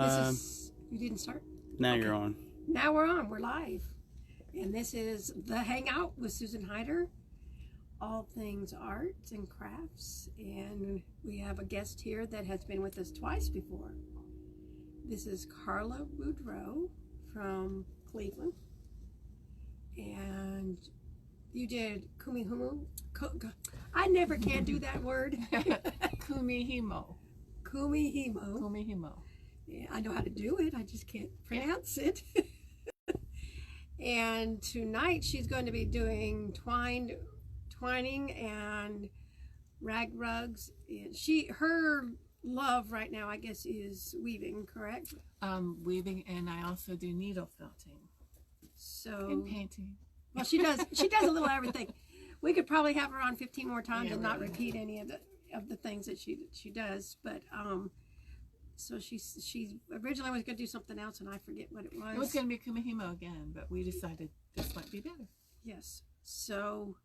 You didn't start? Now you're on. Now we're on. We're live. And this is The Hangout with Susan Hyder. All things arts and crafts. And we have a guest here that has been with us twice before. This is Carla Boudrot from Cleveland. And you did Kumihumu. I never can do that word. Kumihimo. Kumihimo. Yeah, I know how to do it. I just can't pronounce it. And tonight she's going to be doing twining and rag rugs. And her love right now, I guess, is weaving, correct? Weaving, and I also do needle felting. So and painting. Well, she does a little everything. We could probably have her on 15 more times and not repeat any of the things that she does. But so she originally was going to do something else, and I forget what it was. It was going to be Kumihimo again, but we decided this might be better. Yes. So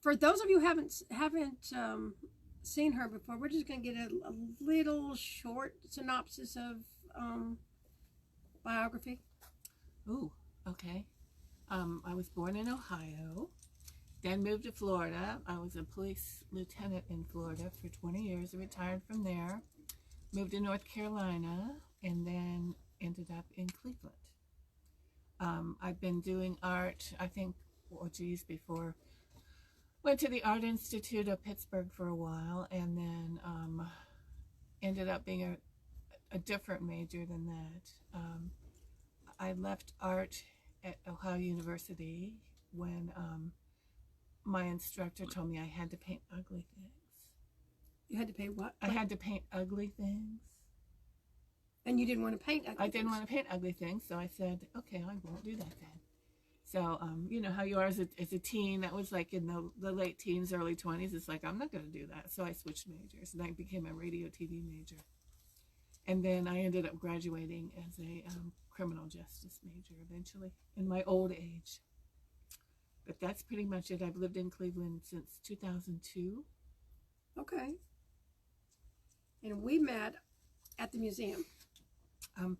for those of you who haven't seen her before, we're just going to get a little short synopsis of biography. Ooh, okay. I was born in Ohio, then moved to Florida. I was a police lieutenant in Florida for 20 years, retired from there, moved to North Carolina, and then ended up in Cleveland. I've been doing art, I think, before. Went to the Art Institute of Pittsburgh for a while, and then ended up being a different major than that. I left art at Ohio University when my instructor told me I had to paint ugly things. You had to paint what? I had to paint ugly things. And you didn't want to paint ugly things? I didn't want to paint ugly things, so I said, okay, I won't do that then. So, you know how you are as a teen. That was like in the late teens, early 20s. It's like, I'm not going to do that. So I switched majors, and I became a radio TV major. And then I ended up graduating as a criminal justice major eventually in my old age. But that's pretty much it. I've lived in Cleveland since 2002. Okay. And we met at the museum.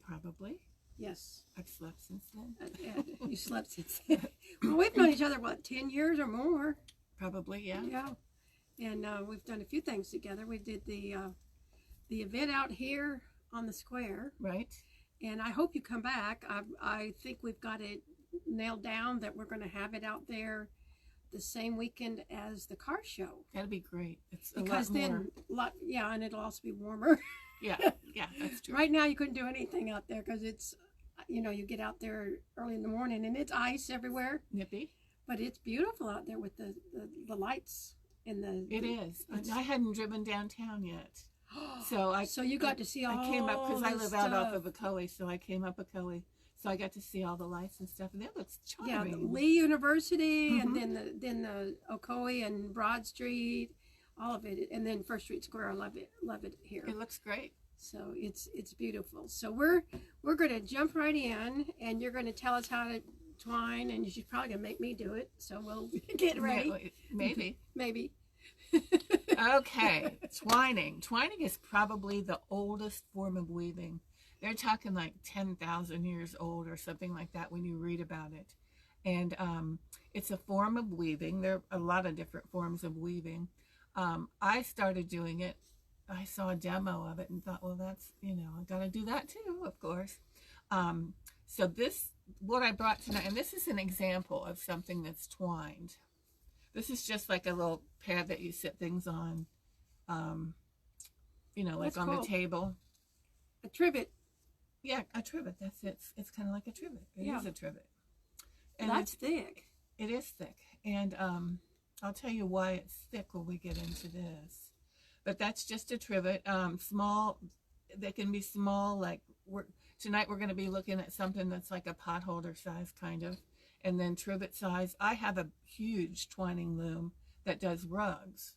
Probably. Yes. I've slept since then. You slept since then. Well, we've known each other, what, 10 years or more? Probably, yeah. Yeah. And we've done a few things together. We did the event out here on the square. Right. And I hope you come back. I think we've got it nailed down that we're going to have it out there the same weekend as the car show. That'd be great. It's because a lot more. And it'll also be warmer. Yeah, that's true. Right now you couldn't do anything out there because it's, you get out there early in the morning and it's ice everywhere. Nippy. But it's beautiful out there with the lights and the. It is. I hadn't driven downtown yet. So you got to see all. I came up because I live out off of stuff. Ocoee, so I came up Ocoee. So I got to see all the lights and stuff, and it looks charming. Yeah, the Lee University, and then the Ocoee and Broad Street, all of it, and then First Street Square. I love it here. It looks great. So it's beautiful. So we're going to jump right in, and you're going to tell us how to twine, and you're probably going to make me do it. So we'll get ready. Maybe. Maybe. Okay, twining. Twining is probably the oldest form of weaving. They're talking like 10,000 years old or something like that when you read about it. And it's a form of weaving. There are a lot of different forms of weaving. I started doing it. I saw a demo of it and thought, well, that's, I got to do that too, of course. So what I brought tonight, and this is an example of something that's twined. This is just like a little pad that you sit things on, like That's on cool. the table. A trivet. Yeah, a trivet. That's it. It's kind of like a trivet. It is a trivet. And that's thick. It is thick. And I'll tell you why it's thick when we get into this. But that's just a trivet. Small, they can be small. Like tonight we're going to be looking at something that's like a pot holder size kind of. And then trivet size. I have a huge twining loom that does rugs.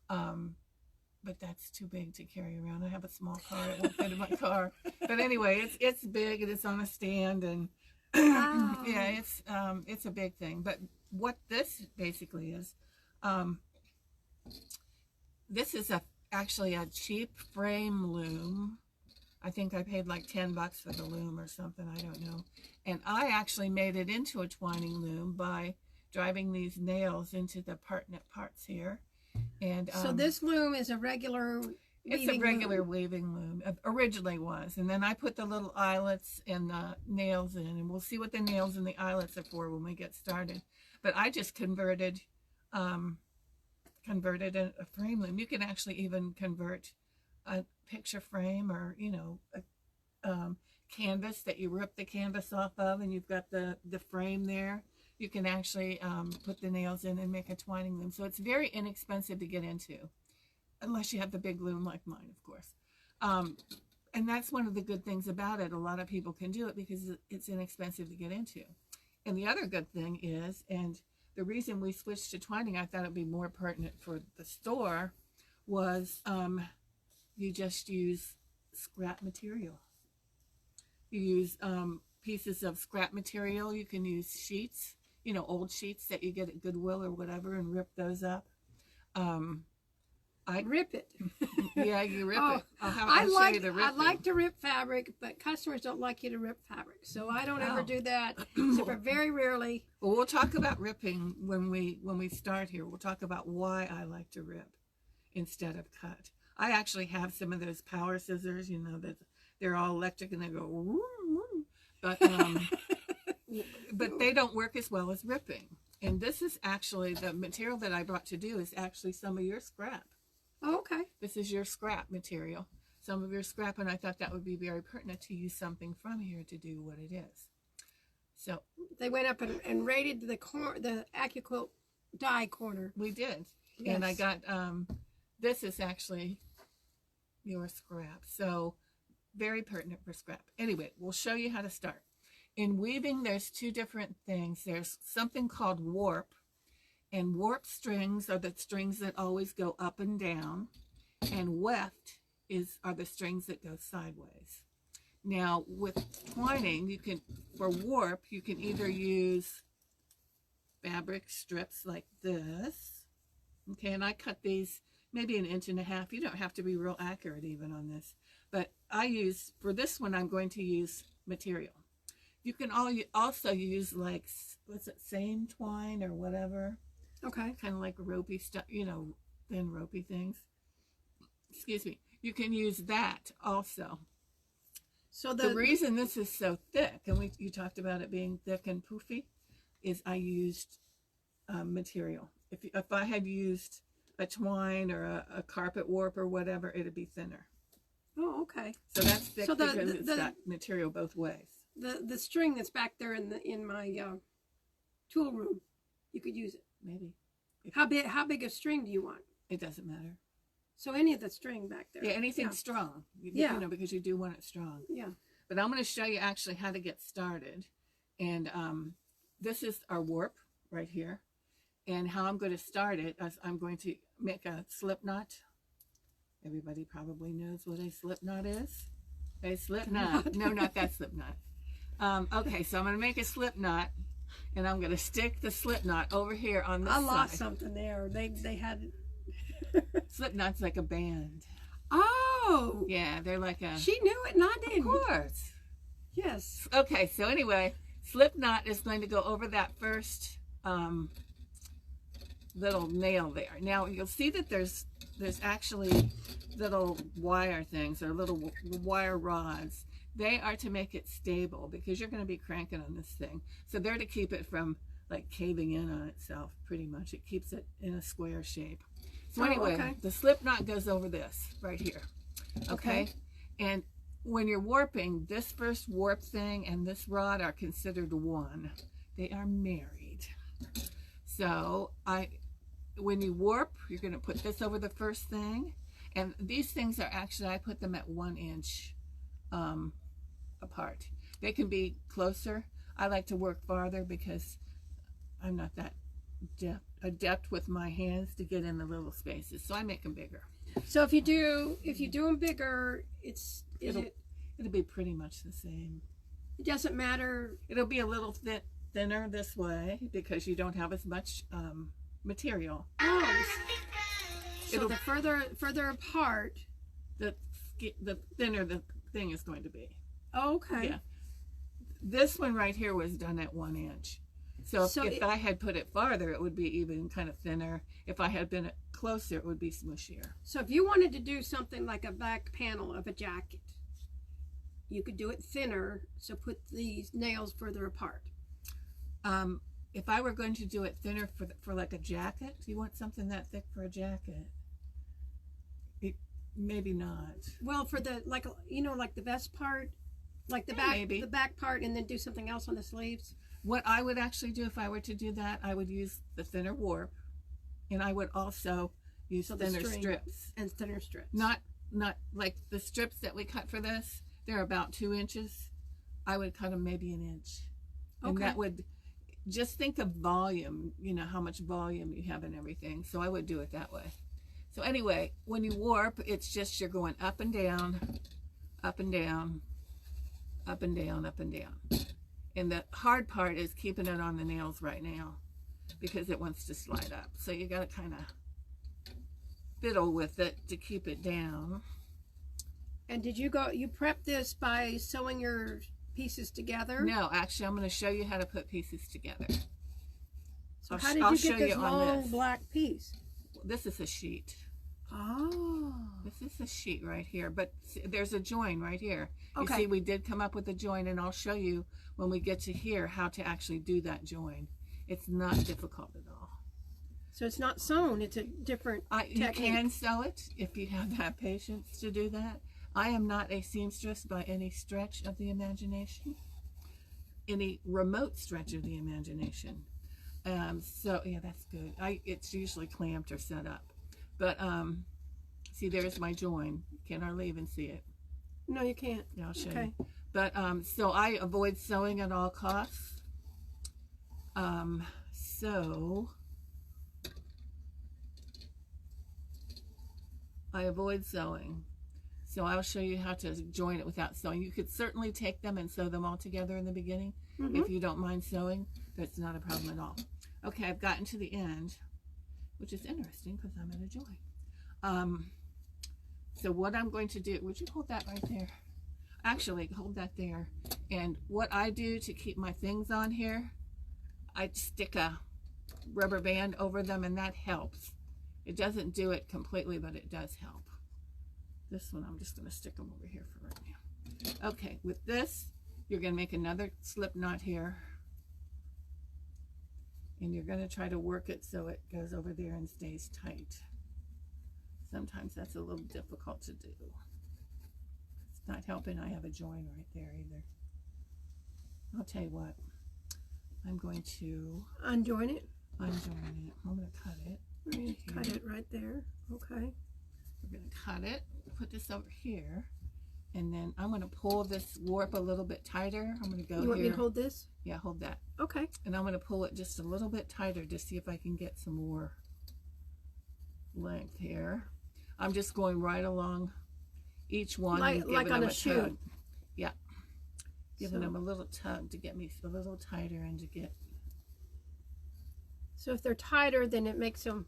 But that's too big to carry around. I have a small car. It won't fit in my car. But anyway, it's big and it's on a stand, and Wow. yeah, it's a big thing. But what this basically is, this is actually a cheap frame loom. I think I paid like $10 for the loom or something, I don't know. And I actually made it into a twining loom by driving these nails into the pertinent parts here. And so this loom is a regular it's a regular weaving loom. It originally was. And then I put the little eyelets and the nails in, and we'll see what the nails and the eyelets are for when we get started. But I just converted a frame loom. You can actually even convert a picture frame, or, you know, a canvas that you rip the canvas off of, and you've got the frame there. You can actually put the nails in and make a twining loom. So it's very inexpensive to get into, unless you have the big loom like mine, of course. And that's one of the good things about it. A lot of people can do it because it's inexpensive to get into. And the other good thing is, and the reason we switched to twining, I thought it would be more pertinent for the store, was you just use scrap material. You use pieces of scrap material. You can use sheets, you know, old sheets that you get at Goodwill or whatever, and rip those up. I rip it. Yeah, you rip it. I'll show you the ripping. I like to rip fabric, but customers don't like you to rip fabric, so I don't ever do that. Except very rarely. Well, we'll talk about ripping when we start here. We'll talk about why I like to rip instead of cut. I actually have some of those power scissors, you know, that they're all electric and they go woo, woo. But but they don't work as well as ripping. And this is actually the material that I brought to do is actually some of your scrap. Oh, okay. This is your scrap material, some of your scrap, and I thought that would be very pertinent to use something from here to do what it is. So they went up and rated the AccuQuilt die corner. We did, yes. And I got this is actually your scrap, so very pertinent for scrap. Anyway, we'll show you how to start. In weaving, there's two different things. There's something called warp. And warp strings are the strings that always go up and down, and weft are the strings that go sideways. Now, with twining, you can, for warp, you can either use fabric strips like this. Okay, and I cut these maybe 1.5 inches. You don't have to be real accurate even on this. But for this one, I'm going to use material. You can also use, like, what's it, seine twine or whatever. Okay. Kind of like ropey stuff, you know, thin ropey things. Excuse me. You can use that also. So the reason this is so thick, and you talked about it being thick and poofy, is I used material. If I had used a twine or a carpet warp or whatever, it'd be thinner. Oh, okay. So that's thick because it's got material both ways. The string that's back there in my tool room, you could use it. Maybe. How big a string do you want? It doesn't matter. So any of the string back there. Yeah, anything strong. You know, because you do want it strong. Yeah. But I'm going to show you actually how to get started. And this is our warp right here. And how I'm going to start it is I'm going to make a slip knot. Everybody probably knows what a slip knot is. A slip knot. No, not that slip knot. Okay, so I'm going to make a slip knot. And I'm going to stick the slip knot over here on this side. I lost something there. They had... Slip knot's like a band. Oh! Yeah, they're like a... She knew it and I didn't. Of course. Yes. Okay, so anyway, slip knot is going to go over that first little nail there. Now, you'll see that there's actually little wire things, or little wire rods. They are to make it stable because you're going to be cranking on this thing. So they're to keep it from like caving in on itself, pretty much. It keeps it in a square shape. So anyway, the slip knot goes over this right here. Okay? And when you're warping, this first warp thing and this rod are considered one. They are married. So when you warp, you're going to put this over the first thing. And these things are actually, I put them at 1 inch apart. They can be closer. I like to work farther because I'm not that adept with my hands to get in the little spaces, so I make them bigger. So if you do them bigger, it'll be pretty much the same. It doesn't matter. It'll be a little thinner this way because you don't have as much material. Oh, so the further apart, the thinner thing is going to be. Okay. Yeah. This one right here was done at 1 inch. So if I had put it farther, it would be even kind of thinner. If I had been closer, it would be smushier. So if you wanted to do something like a back panel of a jacket, you could do it thinner, so put these nails further apart. If I were going to do it thinner for like a jacket, do you want something that thick for a jacket? Maybe not. Well, for the, like, you know, like the vest part, like the back part, and then do something else on the sleeves. What I would actually do if I were to do that, I would use the thinner warp, and I would also use thinner strips. And thinner strips. Not like the strips that we cut for this. They're about 2 inches. I would cut them maybe 1 inch. And that would, just think of volume, you know, how much volume you have and everything. So I would do it that way. So anyway, when you warp, it's just you're going up and down, up and down, up and down, up and down. And the hard part is keeping it on the nails right now because it wants to slide up. So you got to kind of fiddle with it to keep it down. And did you prep this by sewing your pieces together? No, actually, I'm going to show you how to put pieces together. So how did you get this long black piece? This is a sheet. Oh. This is a sheet right here, but there's a join right here. Okay. You see, we did come up with a join, and I'll show you when we get to here how to actually do that join. It's not difficult at all. So it's not sewn, it's a different technique. You can sew it if you have that patience to do that. I am not a seamstress by any stretch of the imagination, any remote stretch of the imagination. So yeah, that's good. It's usually clamped or set up. But see, there's my join. Can hardly even see it. No, you can't. Yeah, I'll show you. But so I avoid sewing at all costs. So I avoid sewing. So I'll show you how to join it without sewing. You could certainly take them and sew them all together in the beginning. If you don't mind sewing, that's not a problem at all. Okay, I've gotten to the end, which is interesting because I'm at a join. So what I'm going to do, would you hold that right there? Actually, hold that there. And what I do to keep my things on here, I stick a rubber band over them, and that helps. It doesn't do it completely, but it does help. This one, I'm just going to stick them over here for right now. Okay, with this, you're going to make another slip knot here. And you're going to try to work it so it goes over there and stays tight. Sometimes that's a little difficult to do. It's not helping I have a join right there either. I'll tell you what. I'm going to unjoin it. Unjoin it. I'm going to cut it. Cut it right there. Okay. We're going to cut it. Put this over here. And then I'm going to pull this warp a little bit tighter. I'm going to go here. You want me to hold this? Yeah, hold that. Okay. And I'm going to pull it just a little bit tighter to see if I can get some more length here. I'm just going right along each one. Like on a shoe. Tug. Yeah. Giving them a little tug to get me a little tighter and to get. So if they're tighter, then it makes them.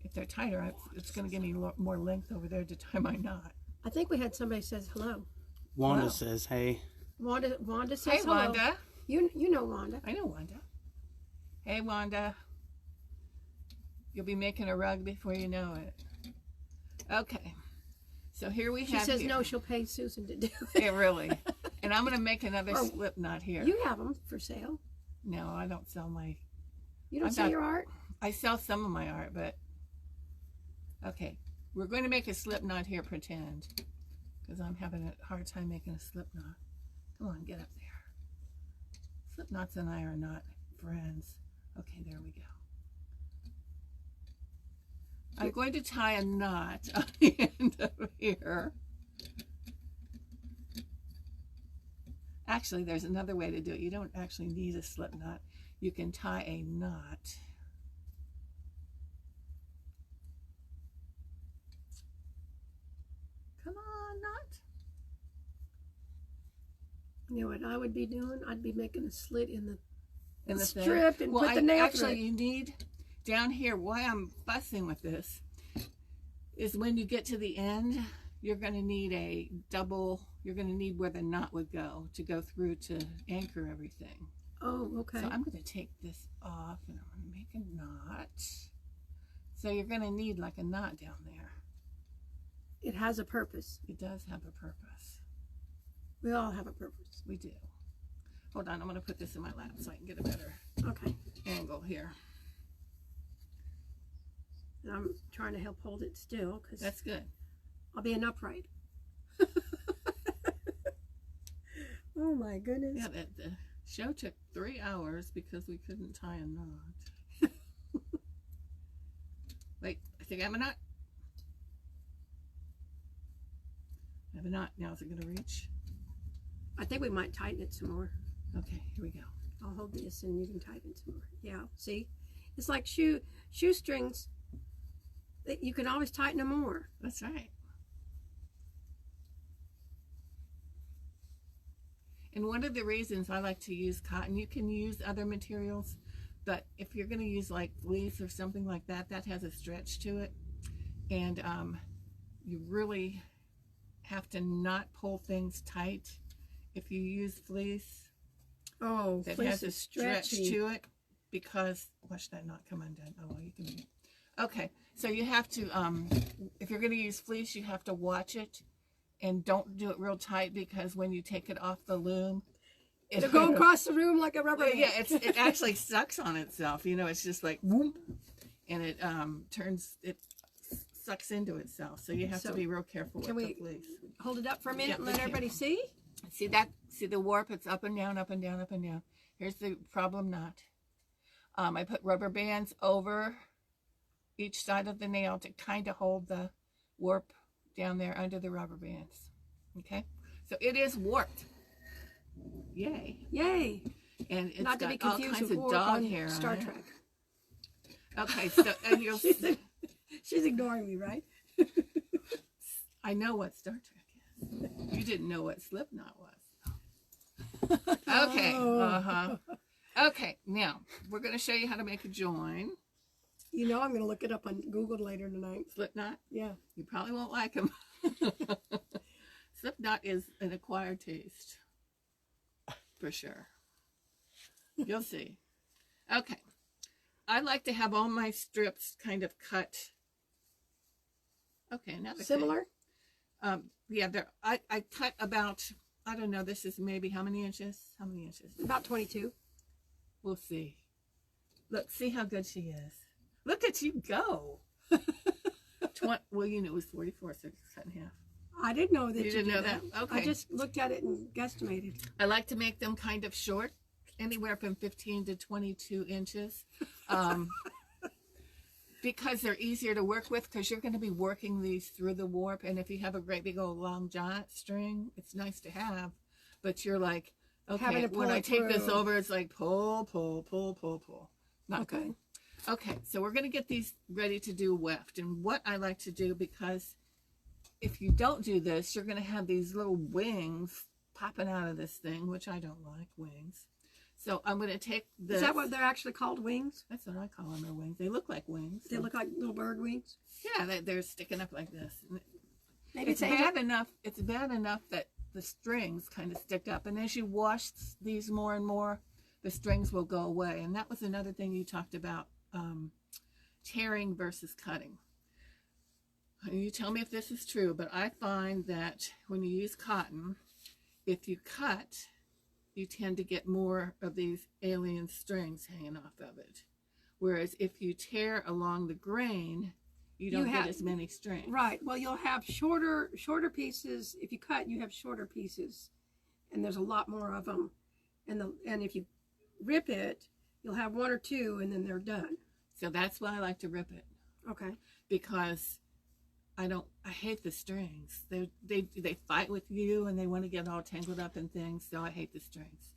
If they're tighter, it's going to give me more length over there to tie my knot. I think we had somebody says hello. Wanda says hey. Wanda says hey, hello. Wanda. You know Wanda. I know Wanda. Hey, Wanda. You'll be making a rug before you know it. Okay. So here we have. She says no, she'll pay Susan to do it. Yeah, really. And I'm going to make another slip knot here. You have them for sale. No, I don't sell my. You don't sell your art? I sell some of my art, but. Okay. We're going to make a slip knot here, pretend. Because I'm having a hard time making a slip knot. Come on, get up there. Slip knots and I are not friends. Okay, there we go. I'm going to tie a knot on the end of here. Actually, there's another way to do it. You don't actually need a slip knot. You can tie a knot. Come on, knot. You know what I would be doing? I'd be making a slit in the strip and put the nail through it. Actually, you need down here, why I'm fussing with this is when you get to the end, you're going to need a double you're going to need where the knot would go to go through to anchor everything. Oh, okay. So I'm going to take this off and I'm going to make a knot. So you're going to need like a knot down there. It has a purpose. It does have a purpose. We all have a purpose. We do. Hold on, I'm going to put this in my lap so I can get a better angle here. And I'm trying to help hold it still because that's good. I'll be an upright. Oh my goodness. Yeah, the show took 3 hours because we couldn't tie a knot. Wait, I think I have a knot. I have a knot. Now is it going to reach? I think we might tighten it some more. Okay, here we go. I'll hold this and you can tighten it some more. Yeah, see? It's like shoestrings. You can always tighten them more. That's right. And one of the reasons I like to use cotton, you can use other materials, but if you're going to use like fleece or something like that, that has a stretch to it. And you really have to not pull things tight. If you use fleece, that has a stretch to it, because, watch that knot come undone. Oh, well, you can. Okay, so you have to, if you're going to use fleece, you have to watch it. And don't do it real tight, because when you take it off the loom, it'll go across the room like a rubber band. Yeah, it actually sucks on itself. You know, it's just like whoop, and it sucks into itself. So you have to be real careful with the fleece. Hold it up for a minute and let everybody see? See that? See the warp? It's up and down, up and down, up and down. Here's the problem knot. I put rubber bands over each side of the nail to kind of hold the warp down there under the rubber bands. Okay, so it is warped. Yay! Yay! And it's not to be got all confused kinds with of dog on hair on Star it. Trek. Okay, so and you'll she's ignoring me, right? I know what Star Trek is. You didn't know what Slipknot was. Okay. Okay. Now we're going to show you how to make a join. You know, I'm going to look it up on Google later tonight. Slipknot? Yeah. You probably won't like them. Slipknot is an acquired taste. For sure. You'll see. Okay. I like to have all my strips kind of cut. Okay, another similar? Yeah, I cut about, I don't know, this is maybe how many inches? How many inches? About 22. We'll see. Look, see how good she is. Look at you go. Well, you knew it was 44, so it's cut in half. I didn't know that you didn't know that. Okay. I just looked at it and guesstimated. I like to make them kind of short, anywhere from 15 to 22 inches. Because they're easier to work with, because you're going to be working these through the warp. And if you have a great big old long giant string, it's nice to have. But you're like, okay, when I take this over, it's like pull, pull, pull, pull, pull. Not good. Okay, so we're going to get these ready to do weft. And what I like to do, because if you don't do this, you're going to have these little wings popping out of this thing, which I don't like, wings. So I'm going to take this. Is that what they're actually called, wings? That's what I call them, they're wings. They look like wings. They look like little bird wings? Yeah, they're sticking up like this. Maybe it's bad enough. It's bad enough that the strings kind of stick up. And as you wash these more and more, the strings will go away. And that was another thing you talked about, tearing versus cutting. You tell me if this is true, but I find that when you use cotton, if you cut, you tend to get more of these alien strings hanging off of it. Whereas if you tear along the grain, you don't get as many strings. Right. Well, you'll have shorter pieces. If you cut, you have shorter pieces, and there's a lot more of them. And if you rip it, you'll have one or two, and then they're done. So that's why I like to rip it. Okay. Because I hate the strings. They fight with you, and they want to get all tangled up in things. So I hate the strings.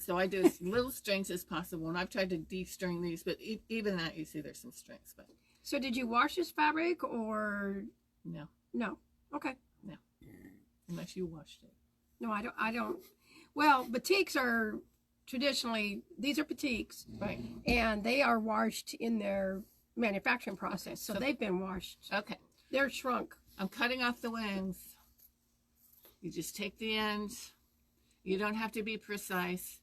So I do as little strings as possible, and I've tried to de-string these, but even that, you see, there's some strings. But so did you wash this fabric, or no? No. Okay. No. Unless you washed it. No, I don't. Well, batiks are traditionally, these are batiks, right? And they are washed in their manufacturing process, so they've been washed. Okay. They're shrunk. I'm cutting off the wings. You just take the end. You don't have to be precise.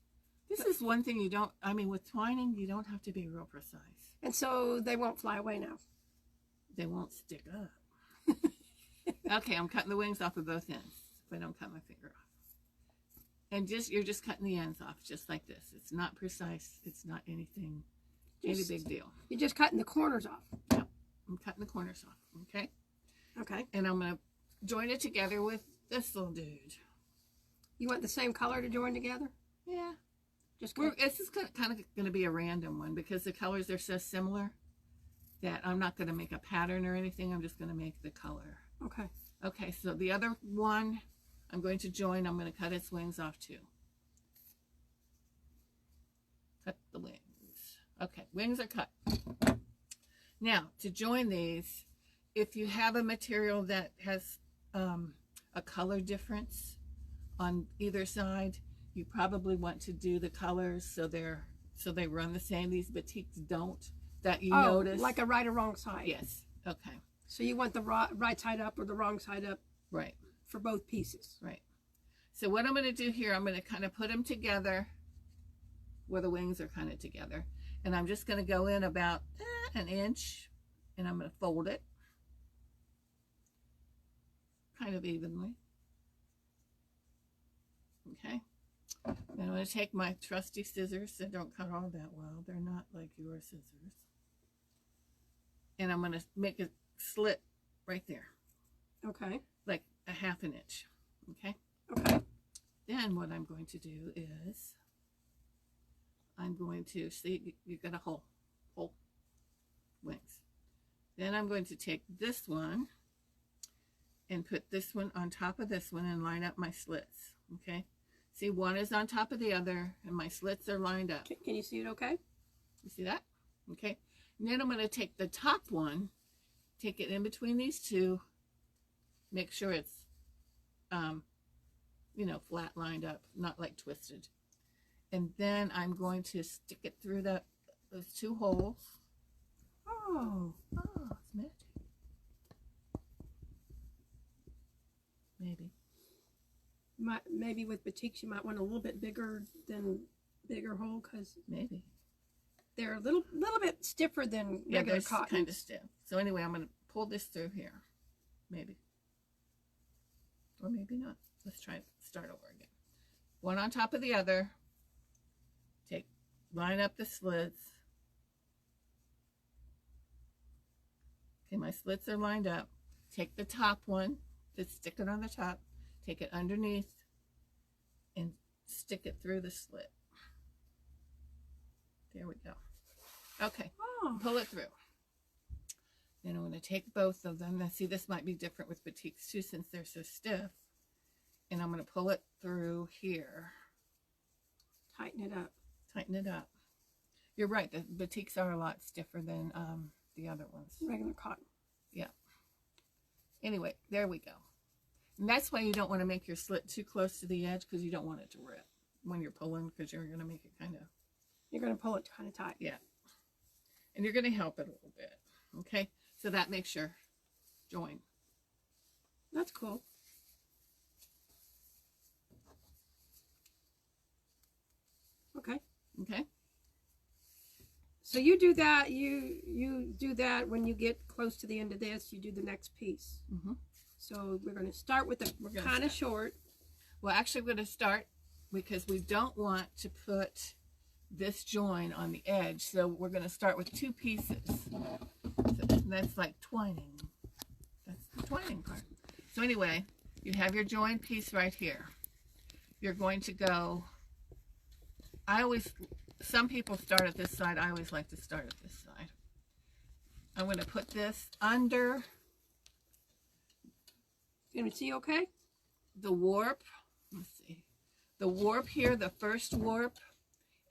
This is one thing you don't, I mean, with twining, you don't have to be real precise. And so they won't fly away now. They won't stick up. Okay, I'm cutting the wings off of both ends if I don't cut my finger off. And you're just cutting the ends off just like this. It's not precise. It's not anything, any big deal. You're just cutting the corners off. Yep, I'm cutting the corners off, okay? Okay. And I'm going to join it together with this little dude. You want the same color to join together? Yeah. This is kind of going to be a random one because the colors are so similar that I'm not going to make a pattern or anything. I'm just going to make the color. Okay. Okay, so the other one I'm going to join. I'm going to cut its wings off too. Cut the wings. Okay, wings are cut. Now, to join these, if you have a material that has a color difference on either side, you probably want to do the colors so they run the same. These batiks don't. That you notice. Like a right or wrong side. Yes. Okay. So you want the right side up or the wrong side up. Right. For both pieces. Right. So what I'm going to do here, I'm going to kind of put them together where the wings are kind of together. And I'm just going to go in about an inch and I'm going to fold it kind of evenly. Okay. And I'm going to take my trusty scissors that don't cut all that well. They're not like your scissors. And I'm going to make a slit right there. Okay. Like a ½ inch. Okay. Okay. Then what I'm going to do is I'm going to see you got a hole wings. Then I'm going to take this one and put this one on top of this one and line up my slits. Okay. See, one is on top of the other and my slits are lined up. Can you see it okay? You see that? Okay. And then I'm going to take the top one, take it in between these two, make sure it's, flat lined up, not like twisted. And then I'm going to stick it through those two holes. Oh, It's magic. Maybe. Maybe with batiks you might want a little bit bigger hole because Maybe. they're a little bit stiffer than regular cotton. Kind of stiff. So anyway, I'm going to pull this through here. Maybe. Or maybe not. Let's try start over again. One on top of the other. Line up the slits. Okay, my slits are lined up. Take the top one, just stick it on the top. Take it underneath and stick it through the slit. There we go. Okay, pull it through. Then I'm going to take both of them. Now, see, this might be different with batiks too since they're so stiff. And I'm going to pull it through here. Tighten it up. Tighten it up. You're right. The batiks are a lot stiffer than the other ones. Regular cotton. Yeah. Anyway, there we go. And that's why you don't want to make your slit too close to the edge because you don't want it to rip when you're pulling because you're going to make it kind of... You're going to pull it kind of tight. Yeah. And you're going to help it a little bit. Okay? So that makes your join. That's cool. Okay. Okay? So you do that, you do that when you get close to the end of this, you do the next piece. Mm-hmm. So we're going to start with the kind of short. Well, actually, we're going to start because we don't want to put this join on the edge. So we're going to start with two pieces. So that's like twining. That's the twining part. So anyway, you have your join piece right here. You're going to go, some people start at this side. I always like to start at this side. I'm going to put this under. Can you see okay? The warp. Let's see. The warp here, the first warp,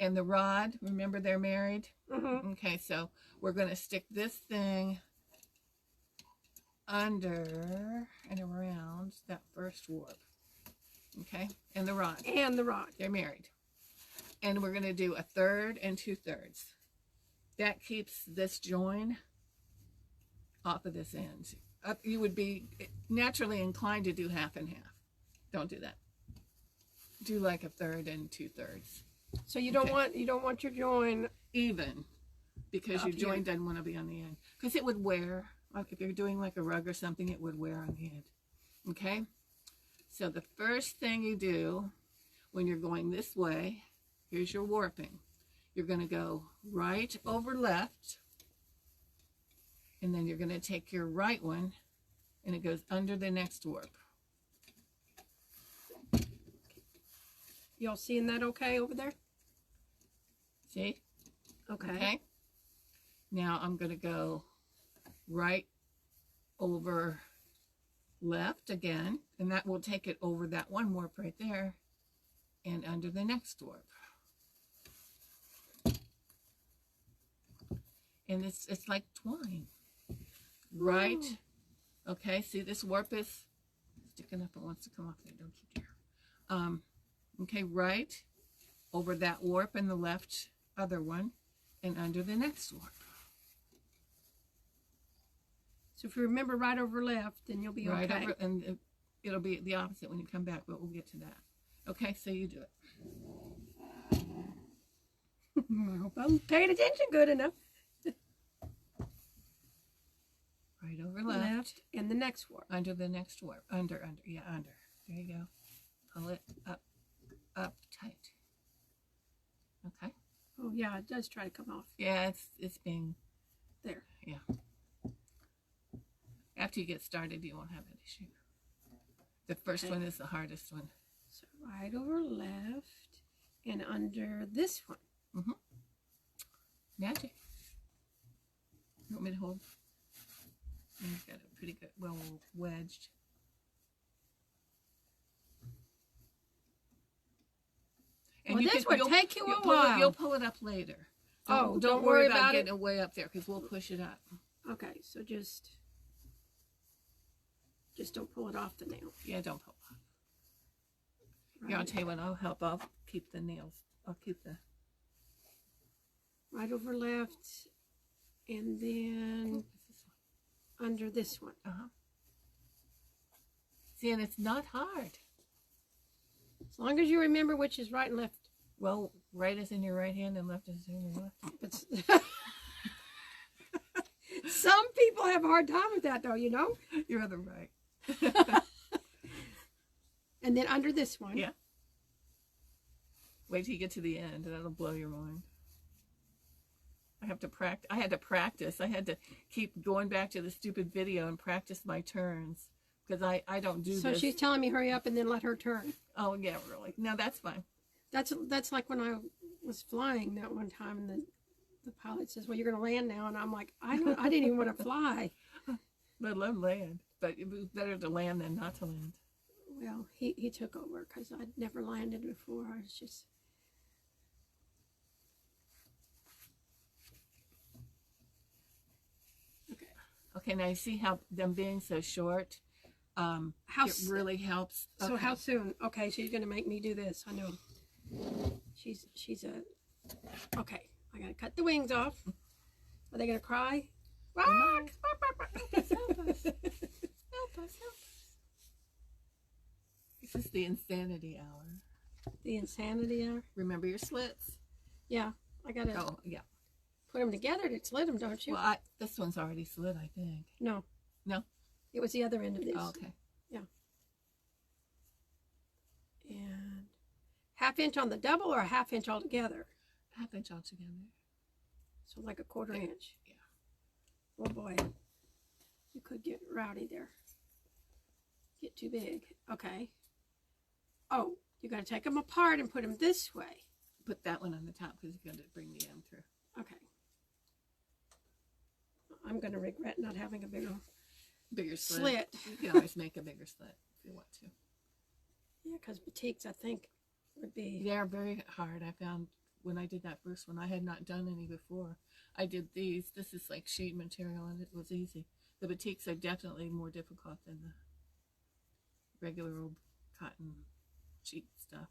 and the rod. Remember, they're married? Mm-hmm. Okay, so we're going to stick this thing under and around that first warp. Okay? And the rod. And the rod. They're married. And we're going to do 1/3 and 2/3. That keeps this join off of this end. You would be naturally inclined to do 1/2 and 1/2. Don't do that. Do like a third and 2/3. So you don't want your join even, because up your joint here. doesn't want to be on the end, because it would wear. Like if you're doing like a rug or something, it would wear on the end. Okay. So the first thing you do when you're going this way, here's your warping. You're going to go right over left, and then you're going to take your right one, and it goes under the next warp. Y'all seeing that okay over there? See? Okay. Okay. Now I'm going to go right over left again, and that will take it over that one warp right there and under the next warp. And it's like twine. Right? Okay, see this warp is sticking up. It wants to come off there. Don't you dare. Okay, right over that warp and the left other one and under the next warp. So if you remember right over left, then you'll be Right okay. over, and it'll be the opposite when you come back, but we'll get to that. Okay, so you do it. I hope I'm paying attention good enough. Right over left. Left and the next warp. Under the next warp. Under. Yeah, under. There you go. Pull it up tight. Okay. Oh yeah, it does try to come off. Yeah, it's being There. Yeah. After you get started, you won't have that issue. The first Okay. one is the hardest one. So right over left and under this one. Magic. You want me to hold? You've got it pretty good, well wedged. Well, this would take you a while. You'll pull it up later. Oh, don't worry about getting it way up there, because we'll push it up. Okay, so just don't pull it off the nail. Yeah, don't pull it off. Right, Yeah, I'll tell you what, I'll help. I'll keep the nails. I'll keep the... right over left and then under this one. See, and it's not hard. As long as you remember which is right and left. Well, right is in your right hand and left is in your left. But some people have a hard time with that, though, you know? You're on the right. And then under this one. Yeah. Wait till you get to the end, and that'll blow your mind. I had to practice. I had to keep going back to the stupid video and practice my turns, because I don't do this. So she's telling me hurry up and then let her turn. Oh, yeah, really. No, that's fine. That's like when I was flying that one time, and the pilot says, well, you're going to land now. And I'm like, I didn't even want to fly. Let alone land. But it was better to land than not to land. Well, he took over because I'd never landed before. I was just... Okay. Okay, now you see how them being so short, it really helps. So Okay. how soon? Okay, she's going to make me do this. I know. She's a... Okay, I got to cut the wings off. Are they going to cry? Help us. Help us. Help us. This is the insanity hour. The insanity hour? Remember your slits? Yeah, I got to Oh, yeah. put them together to slit them, don't you? Well, this one's already slit, I think. No. No? It was the other end of this. Oh, okay. Yeah. And 1/2 inch on the double or a 1/2 inch altogether? 1/2 inch altogether. So like a 1/4 inch. Yeah. Oh boy. You could get rowdy there. Get too big. Okay. Oh, you got to take them apart and put them this way. Put that one on the top because you're going to bring the M through. Okay. I'm going to regret not having a Bigger slit. You can always make a bigger slit if you want to. Yeah, because batiks, I think, would be... They're very hard. I found when I did that first one, I had not done any before. I did these. This is like sheet material, and it was easy. The batiks are definitely more difficult than the regular old cotton sheet stuff.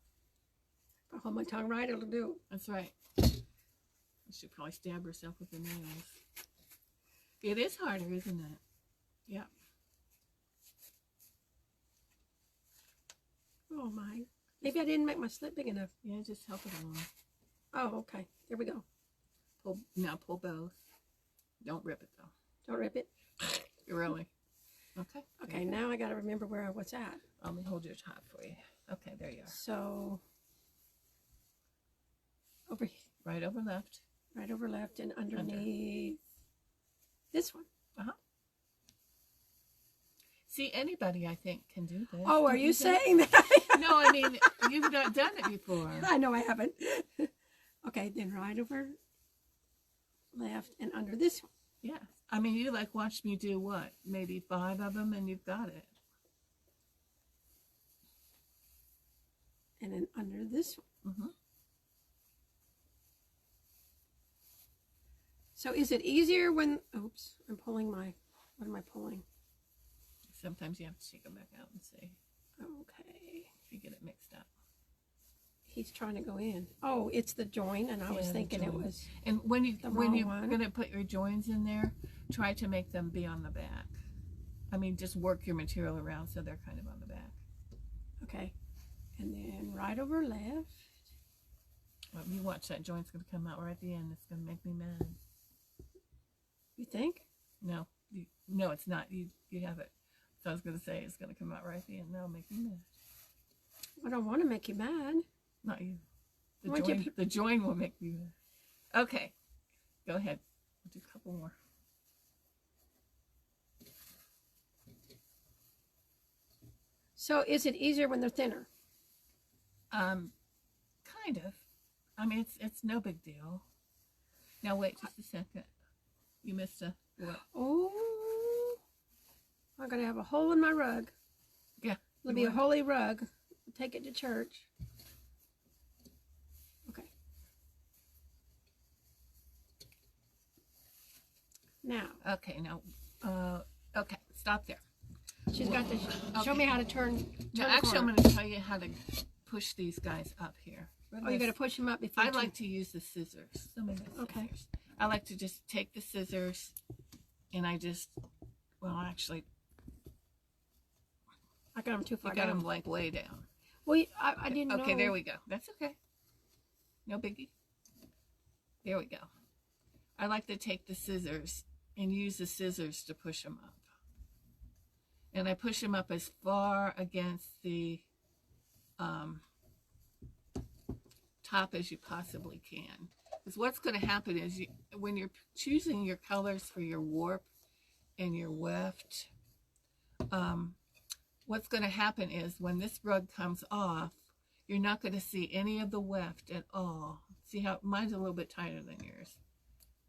If I hold my tongue right, it'll do. That's right. I should probably stab herself with the nails. It is harder, isn't it? Yeah. Oh my. Maybe I didn't make my slip big enough. Yeah, just help it along. Oh, okay. There we go. Pull both. Don't rip it though. Don't rip it. Really. Okay. Okay, now I got to remember where I was at. Let me hold your top for you. Okay, there you are. So, over here. Right over left. Right over left and underneath this one. See, anybody, I think, can do this. Oh, are you saying that? No, I mean, you've not done it before. I know I haven't. Okay, then right over left and under this one. Yeah. I mean, you like watched me do what? Maybe 5 of them and you've got it. And then under this one. Mm-hmm. So is it easier when, oops, I'm pulling my, what am I pulling? Sometimes you have to take them back out and see Okay. if you get it mixed up. He's trying to go in. Oh, it's the join, and I was thinking it was. And when you're one. gonna put your joins in there, try to make them be on the back. I mean, just work your material around so they're kind of on the back. Okay. And then right over left. Well, you watch, that joint's gonna come out right at the end. It's gonna make me mad. You think? No, no, it's not. You have it. So I was gonna say it's gonna come out right at the end. That'll make me mad. I don't want to make you mad. Not you. Why'd you The join will make me mad. Okay, go ahead. We'll do a couple more. So is it easier when they're thinner? Kind of. I mean, it's no big deal. Now wait just a second. You missed a what? Oh, I'm gonna have a hole in my rug. Yeah. It'll be a holy rug. Take it to church. Okay. Now. Okay. Now. Okay. Stop there. She's got to show me how to turn Now, the actually, I'm corner. going to tell you how to push these guys up here. Oh, you got to push them up before. I like to use the scissors. Okay. I like to just take the scissors, and I just, well, actually, I got them too far I got down. them like way down. Well, I didn't know. Okay, there we go. That's okay. No biggie. There we go. I like to take the scissors and use the scissors to push them up. And I push them up as far against the top as you possibly can. Because what's going to happen is when you're choosing your colors for your warp and your weft, what's going to happen is when this rug comes off, you're not going to see any of the weft at all. See how mine's a little bit tighter than yours.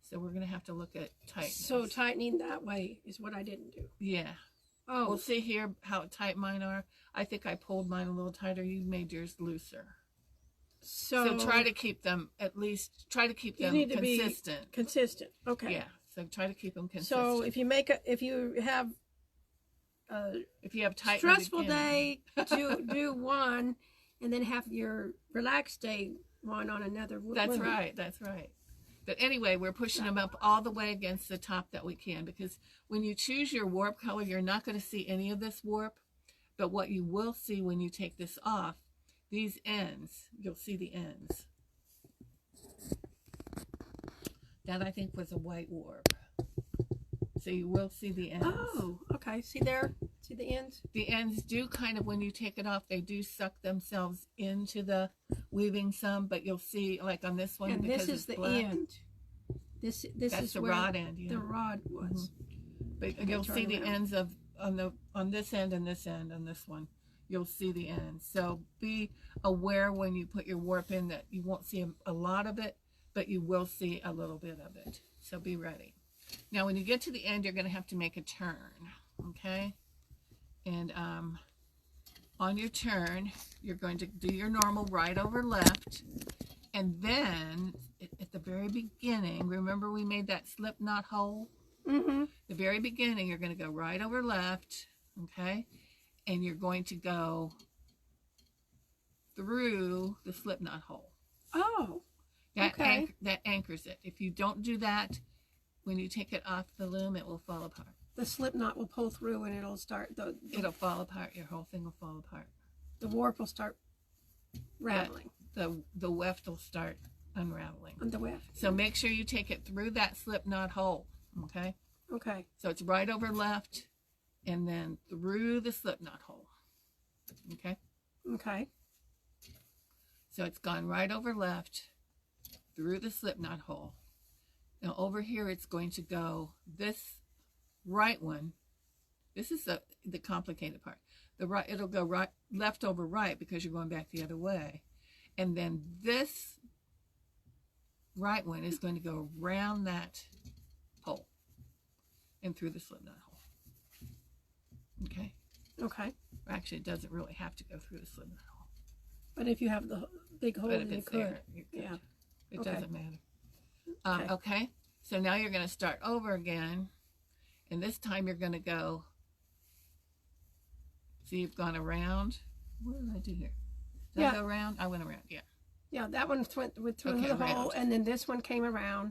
So we're going to have to look at tightness. So tightening that way is what I didn't do. Yeah. Oh. Well, see here how tight mine are. I think I pulled mine a little tighter. You made yours looser. So try to keep them consistent. You need to be consistent. Okay. Yeah. So try to keep them consistent. So if you have tight stressful day, do one, and then have your relaxed day one on another. That's right. That's right. But anyway, we're pushing them up all the way against the top that we can, because when you choose your warp color, you're not going to see any of this warp. But what you will see when you take this off, these ends, you'll see the ends. That I think was a white warp. So you will see the ends. Oh, okay. See there? See the ends? The ends do kind of, when you take it off, they do suck themselves into the weaving some, but you'll see, like on this one, and because this is it's the black, end. This that's is the where rod end. Yeah. the rod was. But you'll see the ends of on this end and this end and this one. You'll see the ends. So be aware when you put your warp in that you won't see a lot of it, but you will see a little bit of it. So be ready. Now, when you get to the end, you're going to have to make a turn. Okay. And on your turn, you're going to do your normal right over left. And then at the very beginning, remember we made that slip knot hole? Mm-hmm. The very beginning, you're going to go right over left. Okay. And you're going to go through the slip knot hole. Oh, okay. That anchors it. If you don't do that, when you take it off the loom, it will fall apart. the slip knot will pull through and it'll start It'll fall apart. Your whole thing will fall apart. The warp will start rattling The weft will start unraveling. on the weft. So make sure you take it through that slip knot hole, okay? Okay. So it's right over left and then through the slip knot hole, okay? Okay. So it's gone right over left through the slip knot hole. Now over here it's going to go this right one. This is the complicated part. The right, it'll go right, left over right because you're going back the other way. And then this right one is going to go around that hole and through the slip knot hole. Okay? Okay. Actually, it doesn't really have to go through the slip knot hole. But if you have the big hole, But if then you it's could. there, you could. Yeah. It Okay. doesn't matter. Okay. Okay? So now you're going to start over again. And this time you're going to go. See, you've gone around. What did I do here? Did I go around? I went around, yeah. Yeah, that one went through Okay, the hole, around. and then this one came around.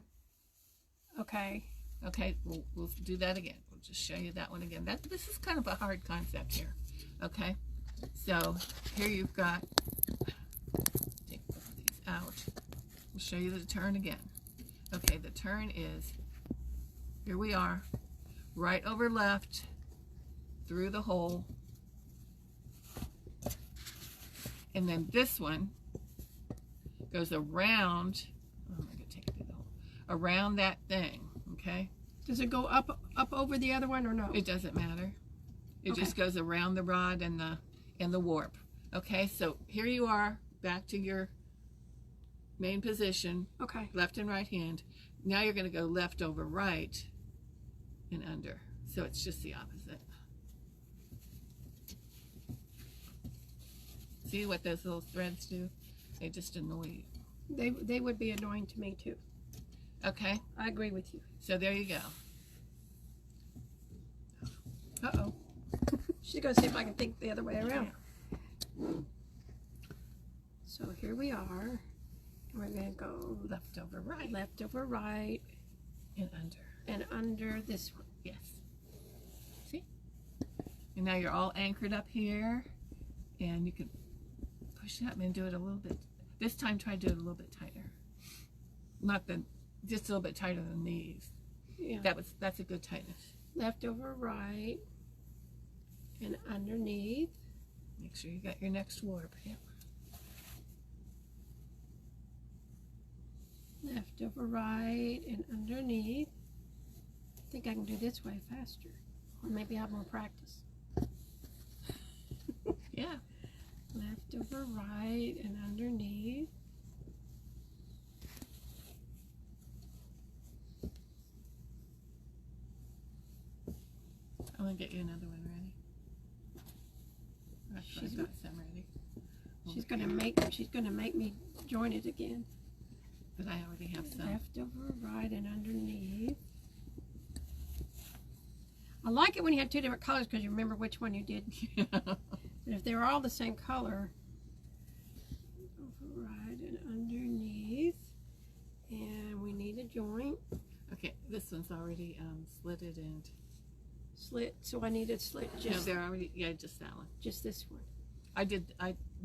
Okay. Okay, we'll do that again. We'll just show you that one again. This is kind of a hard concept here. Okay, so here you've got, take both of these out. We'll show you the turn again. Okay, the turn is, here we are, right over left, through the hole, and then this one goes around, oh, I'm going to take it through the hole, around that thing, okay? Does it go up over the other one or no? It doesn't matter. It Okay. just goes around the rod and the warp. Okay, so here you are, back to your main position, Okay. left and right hand. Now you're going to go left over right and under. So it's just the opposite. See what those little threads do? They just annoy you. They would be annoying to me too. Okay, I agree with you. so there you go. Uh-oh. She's going to see if I can think the other way around. So here we are. And we're going to go Left over right left over right and under. and under this one. Yes. See? And now you're all anchored up here, and you can push that and do it a little bit. This time try to do it a little bit tighter. Just a little bit tighter than these. Yeah. That's a good tightness. Left over right and underneath. Make sure you got your next warp. Yep. Left over right and underneath. I think I can do this way faster. Or maybe I have more practice. Yeah. Left over right and underneath. I'm gonna get you another one ready. Actually, I've got some ready. She's gonna make me join it again. But I already have some. Left over right and underneath. I like it when you have two different colors because you remember which one you did. But if they were all the same color, over right and underneath, and we need a joint Okay, this one's already slitted and slit. So I need a slit no, just they're already just that one. just this one. I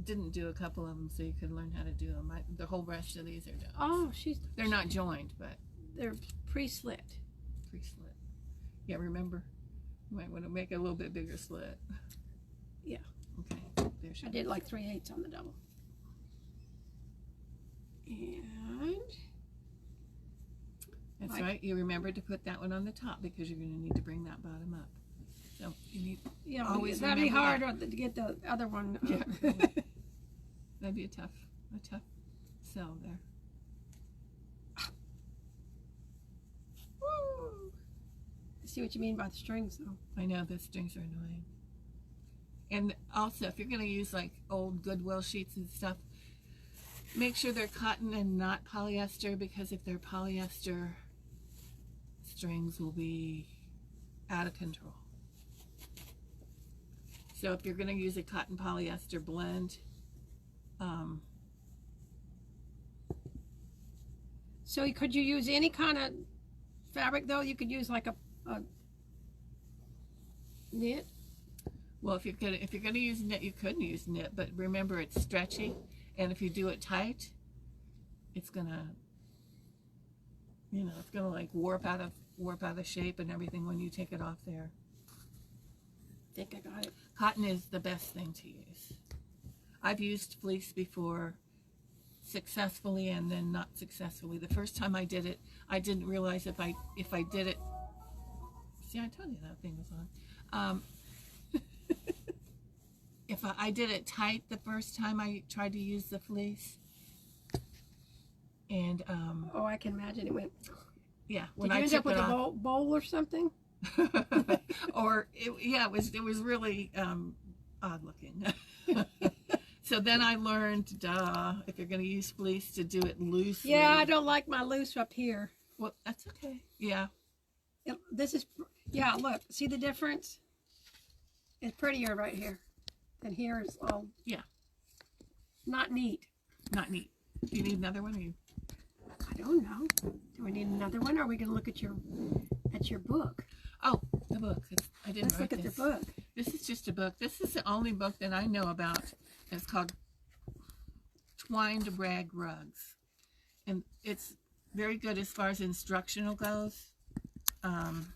didn't do a couple of them so you could learn how to do them. The whole rest of these are done. Oh, They're not joined, but they're pre-slit. pre-slit. Yeah, remember, you might want to make a little bit bigger slit. Yeah. Okay, there she I did like 3/8 on the double. And That's like- right. You remembered to put that one on the top because you're going to need to bring that bottom up. So you need yeah, always that'd be remember hard to get the other one. Yeah. That'd be a tough sell there. Woo. I see what you mean by the strings, though. I know the strings are annoying. And also, if you're going to use like old Goodwill sheets and stuff, make sure they're cotton and not polyester, because if they're polyester, strings will be out of control. So if you're going to use a cotton polyester blend, So could you use any kind of fabric, though? You could use like a knit. Well, if you're gonna use knit, you could use knit, but remember it's stretchy, and if you do it tight, it's gonna, it's gonna like warp out of shape and everything when you take it off there. I think I got it. Cotton is the best thing to use. I've used fleece before, successfully and then not successfully. The first time I did it, I didn't realize if I did it. See, I told you that thing was on. If I did it tight the first time I tried to use the fleece, and Oh, I can imagine it went. yeah, Did you end up with a bowl or something? or it was really odd looking. So then I learned, if you're going to use fleece, to do it loosely. Yeah, I don't like my loose up here. Well, that's okay. Yeah. This is, yeah, look, see the difference? It's prettier right here. And here is all, yeah, not neat. Not neat. Do you need another one? Or you? I don't know. Do we need another one? Or are we going to look at your book? Oh, the book. I didn't Let's write look at this. the book. This is just a book. This is the only book that I know about. It's called Twined Rag Rugs. And it's very good as far as instructional goes. The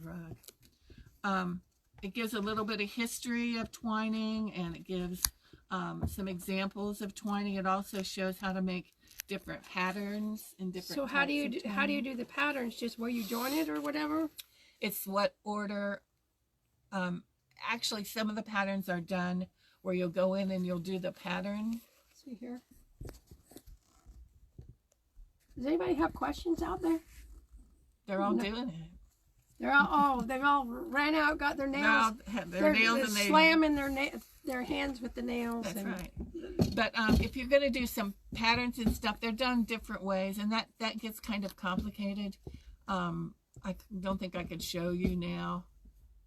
rug. It gives a little bit of history of twining, and it gives some examples of twining. It also shows how to make different patterns and different. So how do you do the patterns? Just where you join it or whatever? It's what order. Actually, some of the patterns are done where you'll go in and you'll do the pattern. Let's see here. Does anybody have questions out there? They're all doing it. They've all ran out, got their nails. Their nails, and they're slamming their hands with the nails. That's right. But if you're going to do some patterns and stuff, they're done different ways, and that gets kind of complicated. I don't think I could show you now